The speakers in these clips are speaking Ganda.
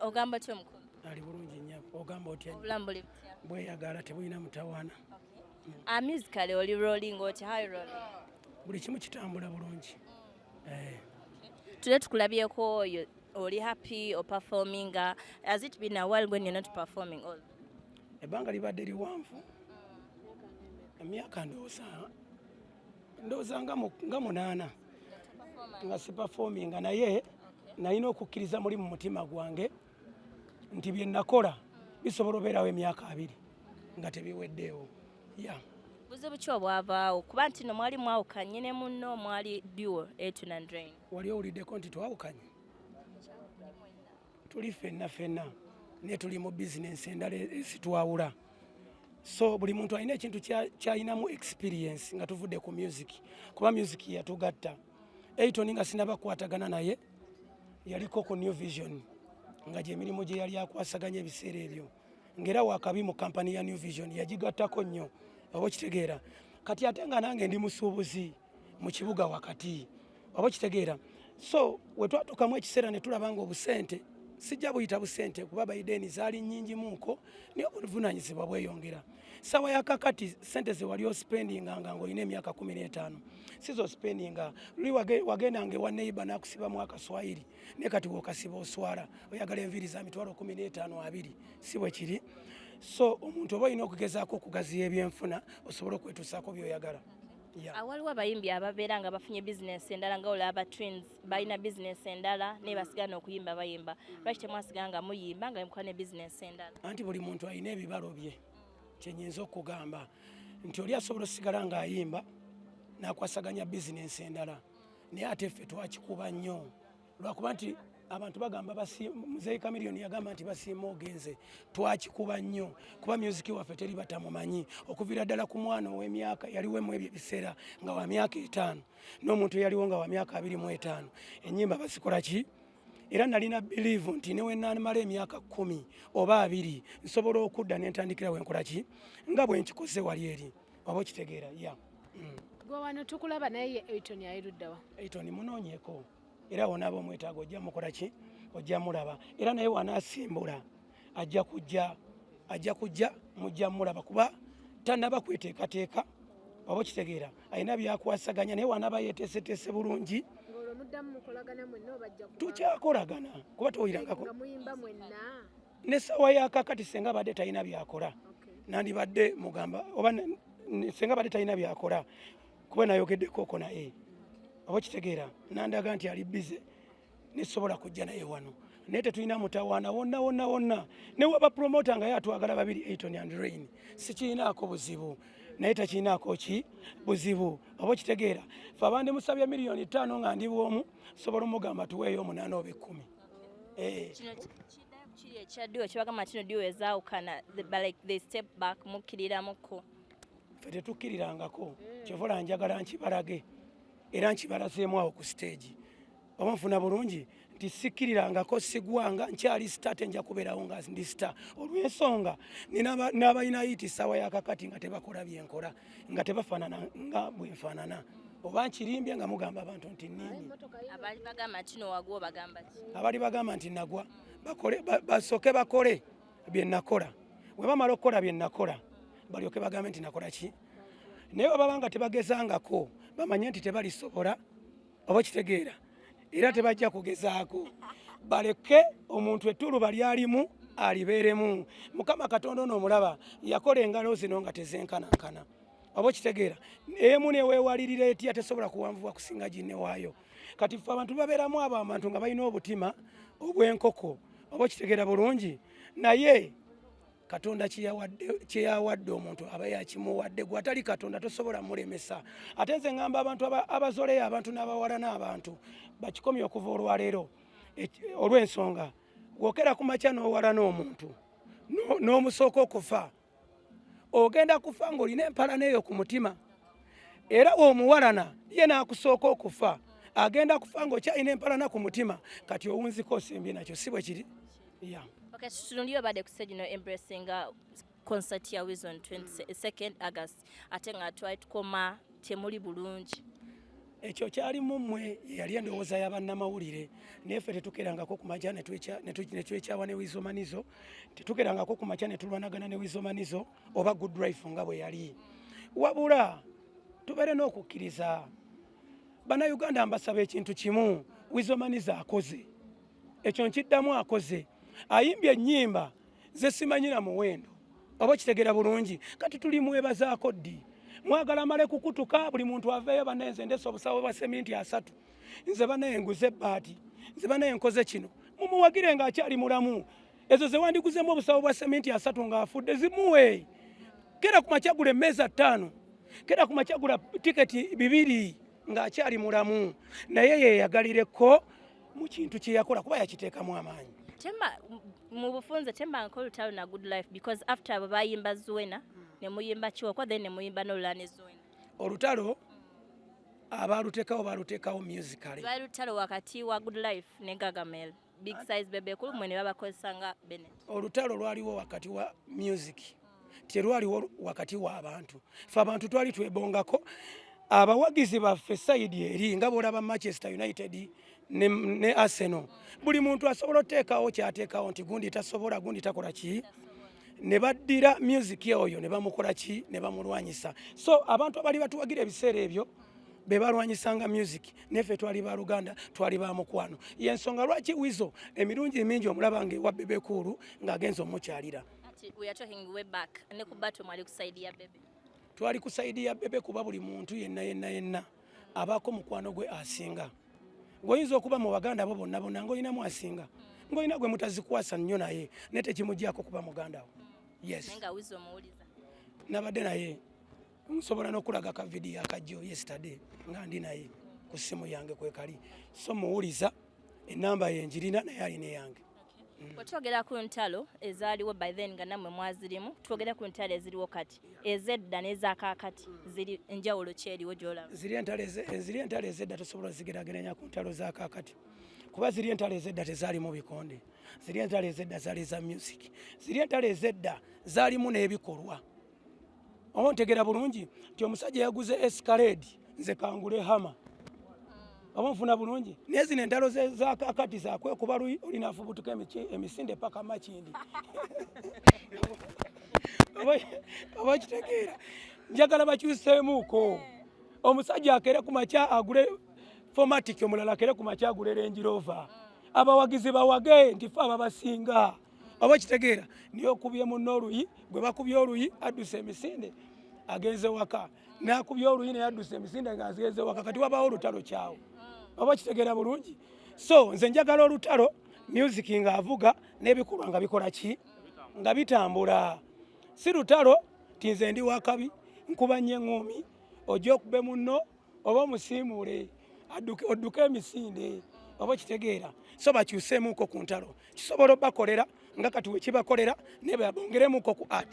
Ogamba ki omukulu? Ali bulungi nnyo. Ogamba otya? Obulamu buli butya? Bweyagala tebulina mutawaana. Musically oli rolling otya? How you rolling? Buli kimu kitambula bulungi. Today tukulabyeko oli happy or performing? Has it been a while when you're not performing all? Ebbanga libadde liwanvu. Emyaka ndowooza nga 8 nga si performing naye nalina okukkiriza muli mu mutima gwange nti bye nakola bisobola obeerawo emyaka 2 nga tebiweddeewo. Buzibu ki obwavaawo kuba nti no mwali mwawukanye ne munno mwali duo Ayton and Drain? Wali owuliddeko nti twawukanye? Tuli ffenna naye tuli mu bizinensi endala ezitwawula. So buli muntu alina ekintu kyalinamu experience nga tuvudde ku music kuba music yatugatta. Ayton nga sinabakwatagana naye yaliko ku New Vision nga gy'emirimu gye yali akwasaganya ebiseera ebyo ng'era wakabi mu kampani ya New Vision yagigattako nnyo. Oba okitegeera kati ate nga nange ndi musuubuzi mu kibuga wakati. Oba okitegeera so we twatuukamu ekiseera ne tulaba nga obusente sijja buyita busente kuba bayideni zaali nnyingi muko niyo obuvunaanyizibwa bweyongera. Sawa ya kakati sente ze wali ospendinga nga ng'olina emyaka 15 sizo spendinga luli wagenda ngewa neighbor n'akusibamu akaswahili ne kati wokasiba oswala oyagala enviiri za mitwalo 15 2 si bwe kiri. So omuntu oba olina okugezaako okugaziya ebyenfuna osobola okwetuusaako by'oyagala. Waliwo abayimbi ababeera nga bafunye bizinesi endala nga olaba twins balina bizinesi endala naye basigala n'okuyimba bayimba. Lwaki temwasigala nga muyimba nga mukola ne bizinesi endala? Anti buli muntu alina ebibalo bye. Kyenyinza okugamba nti oli asobola osigala ng'ayimba n'akwasaganya bizinesi endala naye ate ffe twakikuba nnyo lwakuba nti abantu bagamba Muzeeyi Chameleone yagamba nti basiima ogenze. Twakikuba nnyo kuba music waffe teri batamumanyi okuviira ddala ku mwana ow'emyaka yaliwo mu ebyo ebiseera nga wa myaka 5 n'omuntu yaliwo nga wa myaka 25 ennyimba bazikola ki. Era nalina believe nti newe namala emyaka 10 oba 2 nsobola okudda n'entandikira wenkola ki nga bwe nkikoze wali eri. Oba okitegeera gwe wano tukulaba naye Ayton ayiruddawa? Ayton munoonyeko era wona ab'omwetaaga ojja mukola ki ojja mulaba era naye wanaasimbula ajja kujja mujja mulaba kuba tannaba kweteekateeka. Oba okitegeera alina byakwasaganya naye wanaba yeeteeseteese bulungi. Tukyakolagana kuba towulirangako n'essaawa ya kakati senga badde talina byakola nandibadde mugamba oba senga badde talina byakola kuba nayogeddeko naye. Oba kitegeera nandaga nti ali bize nesobola kujja naye wano naye tetulina mutawaana wonna ne waba promota nga yatwagala babiri Ayton and Drain sikirinaako buzibu naye takirinaako ki buzibu. Oba kitegeera fe abandi musabye miliyoni 5 nga ndi bwomu sobola omugamba tuweeyo 8 oba 10. Kiri ekyaddiwo kibagamba nti no diwo ezaawukana they step back mukkiriramuko? Ffe tetukkirirangako kyovola njagala nkibalage era nkibalazeemu awo ku stage. Oba nfuna bulungi nti sikkirirangako sigwanga nkyali star tenja kubeerawo nga ndi star olw'ensonga n'abalina yiti ssaawa ya kakati nga tebakola byenkola nga tebafaanana nga bwenfaanana oba nkirimbye nga mugamba abantu nti nnimye. Abali bagamba nti nowagwa obagamba ki? Abali bagamba nti nagwa basooke bakole bye nakola. Bwe bamala okukola bye nakola balyoke bagambe nti nakola ki. Naye bwe baba nga tebagezangako bamanye nti tebalisobola. Oba kitegeera era tebajja kugezaako baleke omuntu ettulu balyalimu alibeeremu. Mukama Katonda onoomulaba yakola engalo zino nga tezenkanankana. Oba kitegeera emu neweewalirira etya tesobola kuwanvuwa kusinga ginne waayo. Kati ffe abantu babeeramu abo abantu nga balina obutima obw'enkoko. Oba kitegeera bulungi naye Katonda kye yawadde omuntu aba yakimuwadde. Gwe atali Katonda tosobola mulemesa. Ate nze ngamba abantu abazoleyo abantu n'abawala n'abantu bakikomye okuva olwaleero olw'ensonga gwokera ku makya n'owala n'omuntu n'omusooka okufa ogenda kufa ng'olina empalana eyo ku mutima era omuwalana ye n'akusooka okufa agenda kufa ng'okyalina empalana ku mutima kati owunziko osembye nakyo si bwe kiri. Okay, tutunulire badde ku stage no embracing concert ya Wiz on 22nd August ate nga twali tukoma temuli bulungi. ekyo kyali mumwe yali endowooza y'abannamawulire naye ffe tetukerangako ku makya ne twekyawa ne Wizomanizo, tetukerangako ku makya ne tulwanagana ne Wizomanizo oba Good Life nga bwe yali, wabula tubeere n'okukkiriza. Bannayuganda mbasaba ekintu kimu, Wizomanizo akoze ekyo nkiddamu, akoze ayimbye ennyimba ze simanyira muwendo, oba kitegeera bulungi. Kati tuli mwebazaako ddi, mwagala male kukutuka buli muntu aveeyo banaye nze ndese obusawo bwa seminti 3, nze banaye nguze ebbaati, nze banaye nkoze kino, mumuwagire ng'akyali mulamu. Ezo ze wandiguzemu obusawo bwa seminti 3 ng'afudde zimuwe. Kera ku makya gula emmeeza 5, kera ku makya gula tiketi 2 ng'akyali mulamu, naye yeeyagalireko mu kintu kye yakola kuba yakiteekamu amaanyi. Temba mu bufunze temba nko Lutalo na Good Life because after abo bayimba Zuena ne muyimba Kiwoko then ne muyimba n'olulane Zuena. Olutalo abalutekawo musically. Lwa Lutalo wakati wa Good Life ne Gagamel Big Size Bebe Kulu mwene babakozesa nga Bennett. Olutalo lwaliwo wakati wa music, terwaliwo wakati wa abantu. Ffe abantu twali twebongako abawagizi baffe sayidi eri nga bw'olaba Manchester United ne Arsenal. Buli muntu asobola oteekawo kyateekawo nti gundi tasobola, gundi takola ki, ne baddira music oyo ne bamukola ki, ne bamulwanyisa. So abantu abali batuwagira ebiseera ebyo be balwanyisanga music, neffe twali ba Luganda, twali ba mukwano. Yensonga lwaki Wizo emirungi mingi omulaba ng'ewa Bebe Cool ng'agenza omukyalira. We are talking way back ne ku battle mwali kusaidia Bebe. Twali kusaidia Bebe kuba buli muntu yenna abaako mukwano gwe asinga. Ngoyinza okuba mu Baganda abo bonna ng'olinamu asinga, ng'olina gwe mutazikwasa nnyo naye ne tekimugyako kuba muganda wo. Yes. Nenga Wizo omuwuliza. Nabadde naye nsobola n'okulaga ka video akajjo yesterday nga ndi naye ku simu yange kwekali, so muwuliza enamba ye njirina naye alina yange. Twogera ku ntalo ezaaliwo by then nga nammwe mwazirimu, twogera ku ntalo eziriwo kati ezedda n'ezakaakati ziri enjawulo ki eriwo gy'olaba? Ziri entalo ezedda tosobola zigeraageranya ku ntalo zakaakati kuba ziri entalo ezedda tezaalimu bikonde, ziri entalo ezedda zaali za music, ziri entalo ezedda zaalimu n'ebikolwa. Oba ntegera bulungi nti omusajja yaguze Escalade nze kangule hama, oba nfuna bulungi. Naye zino entalo zakaakati zakwekuba luyi olina afubutuka emisinde paka Makindi. Oba kitegeera njagala bakyuseemuuko, omusajja akere ku makya agule Fomatic, omulala akere ku makya agule Range Rover, abawagizi bawage nti fe ababasinga. Oba kitegeera niyo okubye munno oluyi, gwe bakubye oluyi adduse emisinde agenze waka, n'akubye oluyi naye adduse emisinde ng'agenze waka, kati wabaawo olutalo kyawo. Oba kitegeera bulungi. So nze njagala olutalo music ng'avuga n'ebikolwa nga bikola ki, nga bitambula. Si lutalo ti nze ndi wakabi nkuba nnyo eŋŋoomi ojja okube munno oba omusiimuule odduke emisinde. Oba kitegeera, so bakyuseemuuko ku ntalo, kisobola obbakolera nga kati we kibakolera naye babongeremuuko ku art.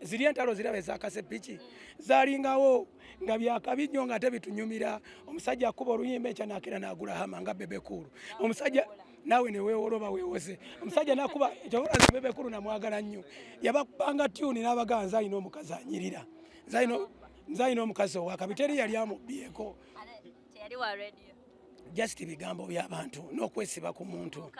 Ziri entalo ziraba ezakase piki zaalingawo nga byakabi nnyo nga ate bitunyumira. Omusajja akuba oluyimba ekya naakera n'agula hama nga Bebe Cool. Omusajja naawe ne weewoloba weewoze. Omusajja n'akuba ekyobola nze Bebe Cool namwagala nnyo, yabakubanga tune n'abagaa nze alina omukazi anyirira, nze alina omukazi owakabi, teri yali amubbyeko. Just bigambo by'abantu n'okwesiba ku muntu.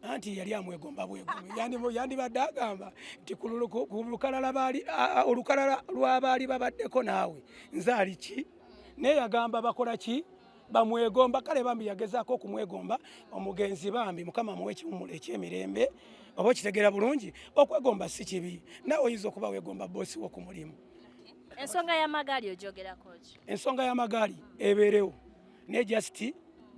Anti yali amwegomba bwegombe, yandibadde agamba nti ku olukalala lw'abaali babaddeko naawe nze ali ki, naye yagamba bakola ki, bamwegomba. Kale bambi yagezaako okumwegomba, omugenzi bambi Mukama muwe ekiwummulo eky'emirembe. Oba kitegeera bulungi, okwegomba si kibi, nawe oyinza okuba weegomba boosi wo ku mulimu. Ensonga y'amagaali ogyogerako ki? Ensonga y'amagaali ebeerewo, naye just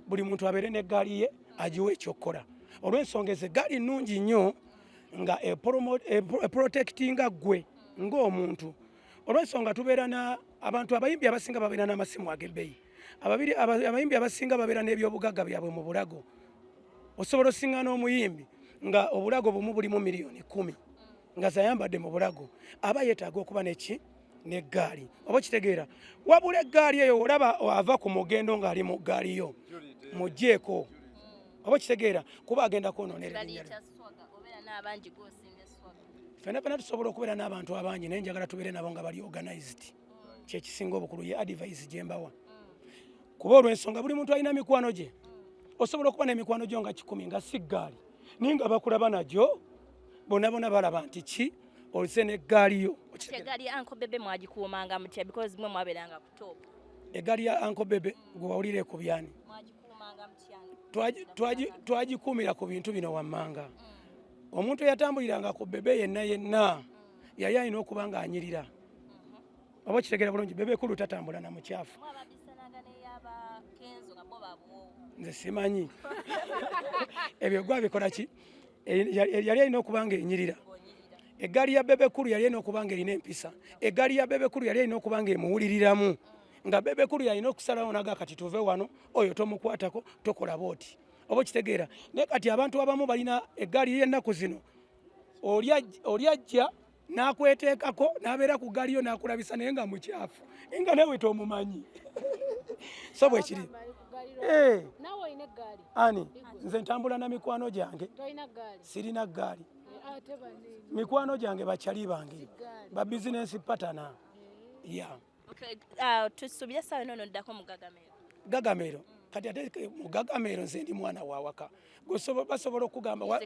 buli muntu abeere n'eggaali ye agiwa ekyokukola. Olw'ensonga ezo eggaali nnungi nnyo nga eprotectinga ggwe ng'omuntu. Olw'ensonga tubeera abantu abayimbi abasinga babeera n'amasimu ag'ebbeeyi, abayimbi abasinga babeera n'ebyobugagga byabwe mu bulago. Osobola osinga n'omuyimbi nga obulago bumu bulimu miliyoni 10 nga zayambadde mu bulago, aba yeetaaga okuba n'eggaali. Oba kitegeera, wabula eggaali eyo olaba ava ku mugendo ng'ali mu ggaali yo muggyeko. Oba kitegeera kuba agenda kwonoonera erinnya lyo. Ffenna tusobola okubeera n'abantu abangi naye njagala tubeere nabo nga bali organized. kyekisinga obukulu ye advice gye mbawa kuba olw'ensonga buli muntu alina mikwano gye osobola okuba n'emikwano gyo nga 10 nga si ggaali naye nga bakulaba nagyo bonna balaba nti ki olise n'eggaali yo eggaali ya Uncle Bebe mwagikuumanga mutya because mwe mwabeeranga ku top eggaali ya Uncle Bebe gwe wawulire ku byani mwagikuumanga mutya twagikuumira ku bintu bino wammanga omuntu eyatambuliranga ku Bebe yenna yali alina okuba ng'anyirira oba okitegeera bulungi Bebe kulu tatambula na mukyafu nze simanyi ebyo gwa bikola ki yali alina okuba ng'enyirira eggaali ya Bebe kulu yali alina okuba ng'erina empisa eggaali ya Bebe kulu yali alina okuba ng'emuwuliriramu nga Bebe kulu yalina okusalawo naga kati tuve wano oyo tomukwatako tokola booti oba okitegeera naye kati abantu abamu balina eggaali y'ennaku zino oli ajja n'akweteekako n'abeera ku ggaali yo n'akulabisa naye nga mukyafu nga nawe tomumanyi so bwe kiri ani nze ntambula na mikwano gyange sirina ggaali mikwano gyange bakyali bange ba bizinensi patana ya tusuubire sawa eno noddako mu Gagamero kati ate mu Gagamero nze ndi mwana wa waka basobola okugamba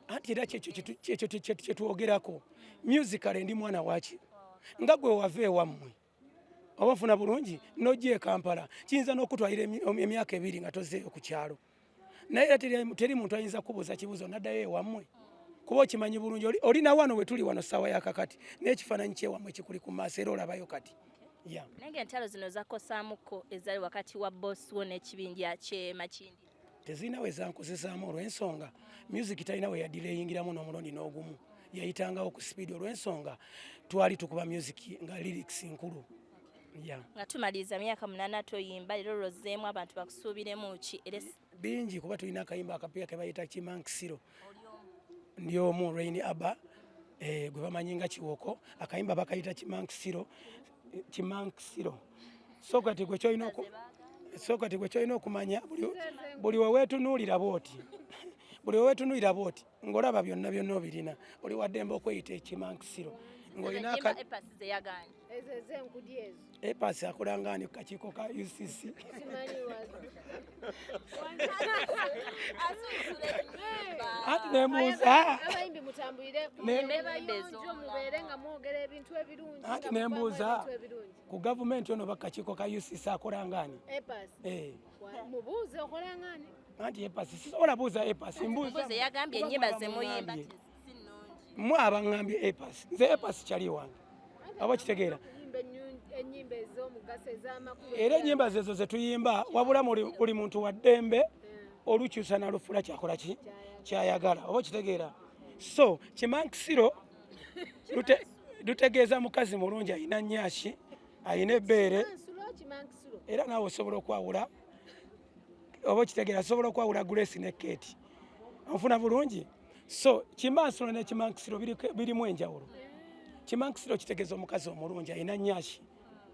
anti era kyekyo kyetwogerako musical ndi mwana waki nga gwe wava ewammwe oba nfuna bulungi n'ojja e Kampala kiyinza n'okutwalira emyaka 2 nga tozeeyo ku kyalo naye era teri muntu ayinza kubuuza kibuuzo naddayo ewammwe kuba okimanyi bulungi oli na wano we tuli wano ssaawa yakakati naye ekifaananyi kyewammwe kikuli ku maaso era olabayo kati nange entalo zino zakosaamuko ezali wakati wa boss wo n'ekibinja kye Makindi tezirina we zankozesaamu olw'ensonga music talina we yadireyingiramu n'omulundi n'ogumu yayitangawo ku sipiidi olw'ensonga twali tukuba music nga lyrics nkulu nga tumaliriza myaka 8 toyimba leero lozeemu abantu bakusuubiremu ki bingi kuba tulina akayimba akapya ke bayita Kimankisiro ndi omu Rain Abba gwe bamanyi nga Kiwoko akayimba bakayita Kimankisiro so kati gwe kyolina okumanya buli weweetunuulira bwoti buli weweetunuulira bwoti ng'olaba byonna obirina oli waddembe okweyita Kimankisiro ng'olina epasi akola ngani ku kakiiko ka UCC ati nembuuza ku gavumenti ono bakakiiko ka UCC akola ngani anti epasi sisobola buuza epasi mbuuza yagambye ennyimba ze muyimba mwe abaŋŋambye epasi nze epasi kyali wange aba kitegeera era ennyimba zezo ze tuyimba wabula buli muntu wa ddembe olukyusa nalufula kyakola ki kyayagala oba kitegeera so Kimankisiro lutegeeza mukazi mulungi alina nnyashi alina ebbeere era naawe osobola okwawula oba kitegeera osobola okwawula Grace ne Kate onfuna bulungi so Kimansiro ne Kimankisiro birimu enjawulo Kimankisiro kitegeeza omukazi omulungi alina nnyashi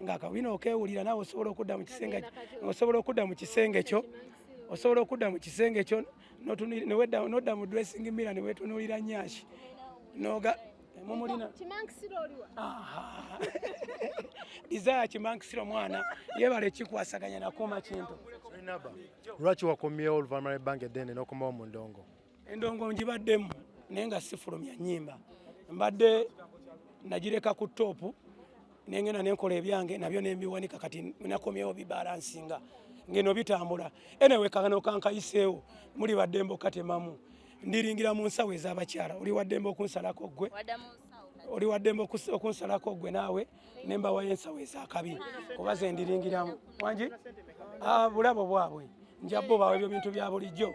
ng'akabina okeewulira naawe osobola okudda mu kisenge kyo nodda mu dressing mirror ne weetunuulira nnyashi mumulina Desire Kimankisiro mwana yeebale kikwasaganya nakuuma kintu lwaki wakomyewo oluvannyuma lw'ebbanga eddene n'okomawo mu ndongo endongo ngibaddemu naye nga sifulumya nnyimba mbadde nagireka ku toopu nengenda nenkola ebyange nabyo nembiwanika kati nakomyewo bibalansinga ngeno bitambula enewe kano kankayiseewo muli baddembe okatemamu ndiringira mu nsawo ez'abakyala oli waddembe okunsalako gwe oli waddembe okunsalako gwe naawe nembawayo ensawo ez'akabi kuba ze ndiringiramu wangi bulabo bwabwe njabbo bawe ebyo bintu bya bulijjo